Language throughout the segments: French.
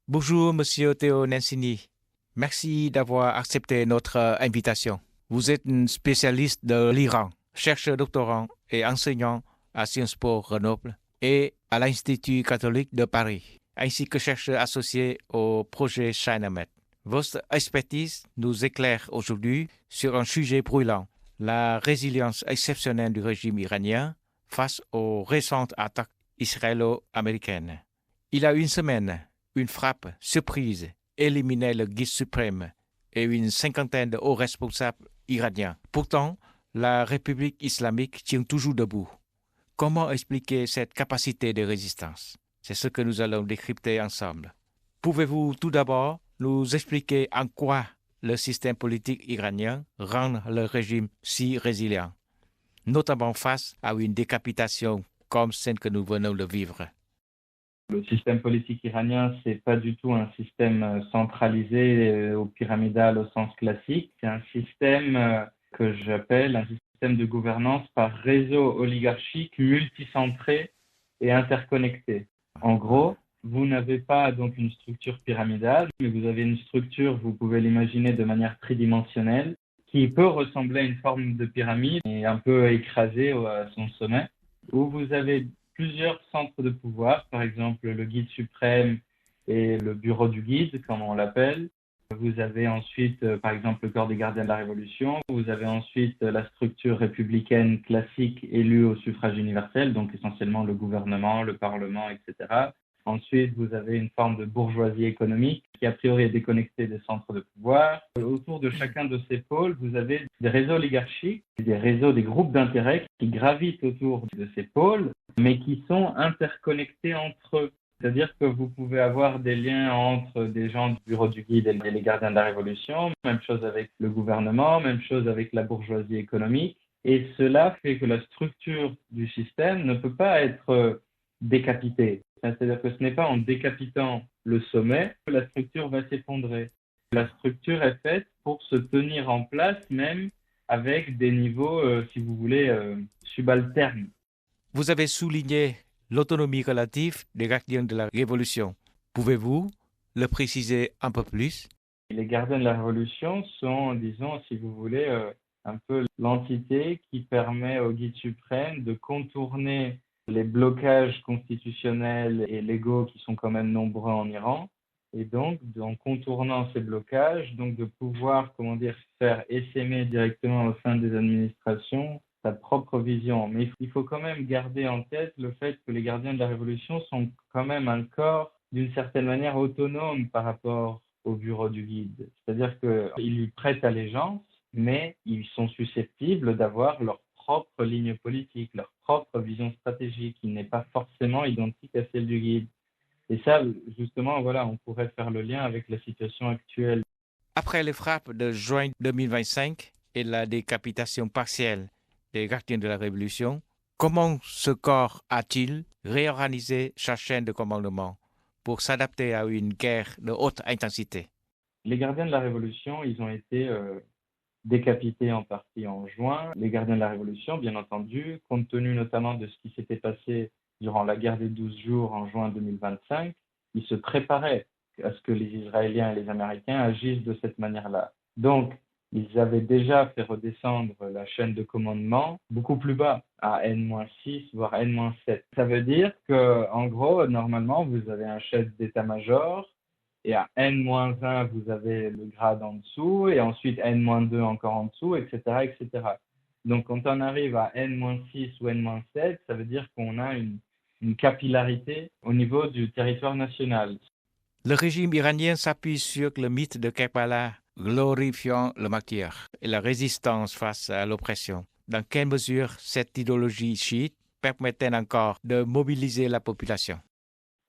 Bonjour, Monsieur Théo Nansini. Merci d'avoir accepté notre invitation. Vous êtes un spécialiste de l'Iran, chercheur doctorant et enseignant à Sciences Po Grenoble et à l'Institut catholique de Paris, ainsi que chercheur associé au projet ChinaMed. Votre expertise nous éclaire aujourd'hui sur un sujet brûlant, la résilience exceptionnelle du régime iranien face aux récentes attaques israélo-américaines. Il y a une semaine, une frappe surprise éliminait le guide suprême et une cinquantaine de hauts responsables iraniens. Pourtant, la République islamique tient toujours debout. Comment expliquer cette capacité de résistance? C'est ce que nous allons décrypter ensemble. Pouvez-vous tout d'abord nous expliquer en quoi le système politique iranien rend le régime si résilient, notamment face à une décapitation comme celle que nous venons de vivre? Le système politique iranien, c'est pas du tout un système centralisé ou pyramidal au sens classique. C'est un système que j'appelle un système de gouvernance par réseau oligarchique multicentré et interconnecté. En gros, vous n'avez pas donc une structure pyramidale, mais vous avez une structure, vous pouvez l'imaginer de manière tridimensionnelle, qui peut ressembler à une forme de pyramide et un peu écrasée à son sommet, où vous avez plusieurs centres de pouvoir, par exemple le guide suprême et le bureau du guide, comme on l'appelle. Vous avez ensuite, par exemple, le corps des gardiens de la Révolution. Vous avez ensuite la structure républicaine classique élue au suffrage universel, donc essentiellement le gouvernement, le parlement, etc. Ensuite, vous avez une forme de bourgeoisie économique qui, a priori, est déconnectée des centres de pouvoir. Autour de chacun de ces pôles, vous avez des réseaux oligarchiques, des réseaux, des groupes d'intérêt qui gravitent autour de ces pôles, mais qui sont interconnectés entre eux. C'est-à-dire que vous pouvez avoir des liens entre des gens du bureau du guide et les gardiens de la Révolution, même chose avec le gouvernement, même chose avec la bourgeoisie économique. Et cela fait que la structure du système ne peut pas être décapitée. C'est-à-dire que ce n'est pas en décapitant le sommet que la structure va s'effondrer. La structure est faite pour se tenir en place même avec des niveaux, si vous voulez, subalternes. Vous avez souligné l'autonomie relative des gardiens de la Révolution. Pouvez-vous le préciser un peu plus? Les gardiens de la Révolution sont, disons, si vous voulez, un peu l'entité qui permet au guide suprême de contourner les blocages constitutionnels et légaux qui sont quand même nombreux en Iran, et donc en contournant ces blocages, donc de pouvoir, comment dire, faire essaimer directement au sein des administrations sa propre vision. Mais il faut quand même garder en tête le fait que les gardiens de la Révolution sont quand même un corps d'une certaine manière autonome par rapport au bureau du guide. C'est-à-dire qu'ils lui prêtent allégeance, mais ils sont susceptibles d'avoir leur propre ligne politique, leur propre vision stratégique, qui n'est pas forcément identique à celle du guide. Et ça, justement, voilà, on pourrait faire le lien avec la situation actuelle. Après les frappes de juin 2025 et la décapitation partielle des gardiens de la Révolution, comment ce corps a-t-il réorganisé sa chaîne de commandement pour s'adapter à une guerre de haute intensité? Les gardiens de la Révolution, ils ont été décapités en partie en juin. Les gardiens de la Révolution, bien entendu, compte tenu notamment de ce qui s'était passé durant la guerre des 12 jours en juin 2025, ils se préparaient à ce que les Israéliens et les Américains agissent de cette manière-là. Donc, ils avaient déjà fait redescendre la chaîne de commandement beaucoup plus bas, à N-6, voire N-7. Ça veut dire que, en gros, normalement, vous avez un chef d'état-major et à N-1, vous avez le grade en dessous, et ensuite N-2 encore en dessous, etc., etc. Donc, quand on arrive à N-6 ou N-7, ça veut dire qu'on a une capillarité au niveau du territoire national. Le régime iranien s'appuie sur le mythe de Kerbala, glorifiant le martyr et la résistance face à l'oppression. Dans quelle mesure cette idéologie chiite permet-elle encore de mobiliser la population?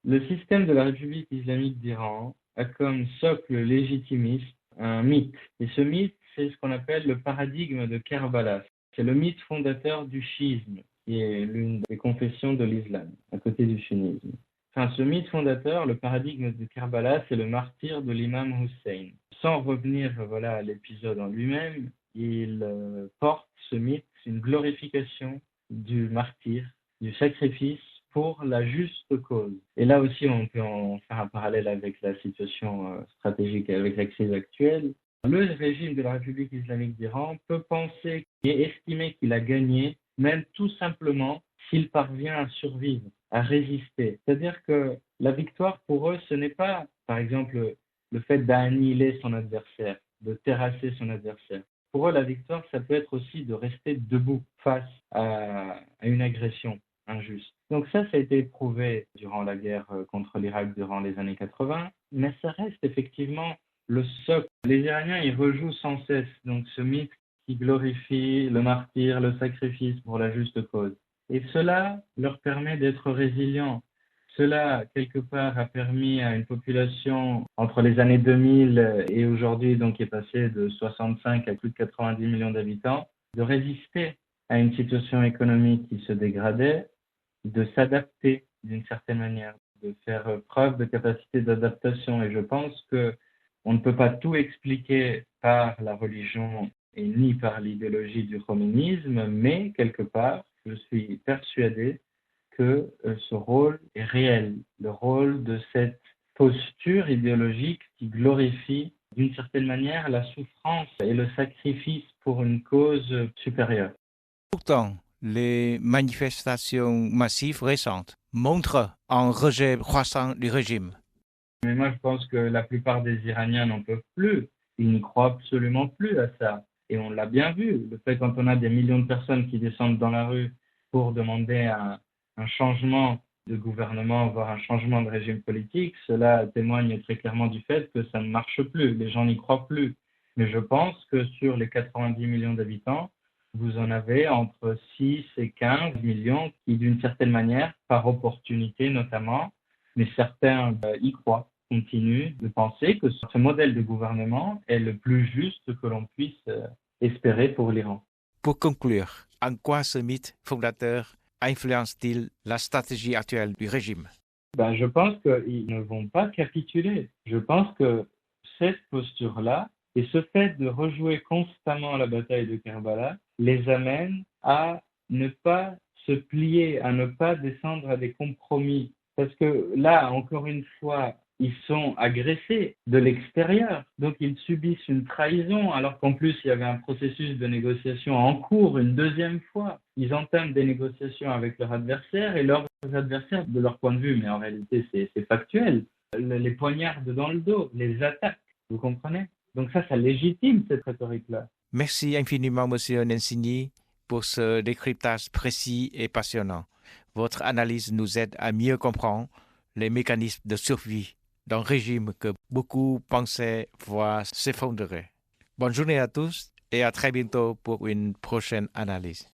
Le système de la République islamique d'Iran a comme socle légitimiste un mythe. Et ce mythe, c'est ce qu'on appelle le paradigme de Kerbala. C'est le mythe fondateur du chiisme, qui est l'une des confessions de l'islam, à côté du sunnisme. Enfin, ce mythe fondateur, le paradigme de Kerbala, c'est le martyr de l'imam Hussein. Sans revenir voilà, à l'épisode en lui-même, il porte ce mythe, une glorification du martyr, du sacrifice pour la juste cause. Et là aussi, on peut en faire un parallèle avec la situation stratégique, avec la crise actuelle. Le régime de la République islamique d'Iran peut penser et estimer qu'il a gagné, même tout simplement s'il parvient à survivre, à résister. C'est-à-dire que la victoire pour eux, ce n'est pas, par exemple, le fait d'annihiler son adversaire, de terrasser son adversaire. Pour eux, la victoire, ça peut être aussi de rester debout face à une agression injuste. Donc ça a été prouvé durant la guerre contre l'Irak durant les années 80, mais ça reste effectivement le socle. Les Iraniens, ils rejouent sans cesse donc ce mythe qui glorifie le martyr, le sacrifice pour la juste cause. Et cela leur permet d'être résilients. Cela, quelque part, a permis à une population entre les années 2000 et aujourd'hui, donc qui est passée de 65 à plus de 90 millions d'habitants, de résister à une situation économique qui se dégradait, de s'adapter d'une certaine manière, de faire preuve de capacité d'adaptation. Et je pense que on ne peut pas tout expliquer par la religion et ni par l'idéologie du communisme, mais quelque part, je suis persuadé que ce rôle est réel, le rôle de cette posture idéologique qui glorifie d'une certaine manière la souffrance et le sacrifice pour une cause supérieure. Pourtant, les manifestations massives récentes montrent un rejet croissant du régime. Mais moi, je pense que la plupart des Iraniens n'en peuvent plus. Ils n'y croient absolument plus à ça. Et on l'a bien vu. Le fait quand on a des millions de personnes qui descendent dans la rue pour demander un changement de gouvernement, voire un changement de régime politique, cela témoigne très clairement du fait que ça ne marche plus. Les gens n'y croient plus. Mais je pense que sur les 90 millions d'habitants, vous en avez entre 6 et 15 millions qui, d'une certaine manière, par opportunité notamment, mais certains y croient, continuent de penser que ce modèle de gouvernement est le plus juste que l'on puisse espérer pour l'Iran. Pour conclure, en quoi ce mythe fondateur influence-t-il la stratégie actuelle du régime? Je pense qu'ils ne vont pas capituler. Je pense que cette posture-là et ce fait de rejouer constamment la bataille de Karbala les amène à ne pas se plier, à ne pas descendre à des compromis. Parce que là, encore une fois, ils sont agressés de l'extérieur. Donc, ils subissent une trahison, alors qu'en plus, il y avait un processus de négociation en cours une deuxième fois. Ils entament des négociations avec leurs adversaires et leurs adversaires, de leur point de vue, mais en réalité, c'est factuel, les poignardent dans le dos, les attaquent. Vous comprenez? Donc ça légitime cette rhétorique-là. Merci infiniment, Monsieur Nencini, pour ce décryptage précis et passionnant. Votre analyse nous aide à mieux comprendre les mécanismes de survie d'un régime que beaucoup pensaient voir s'effondrer. Bonne journée à tous et à très bientôt pour une prochaine analyse.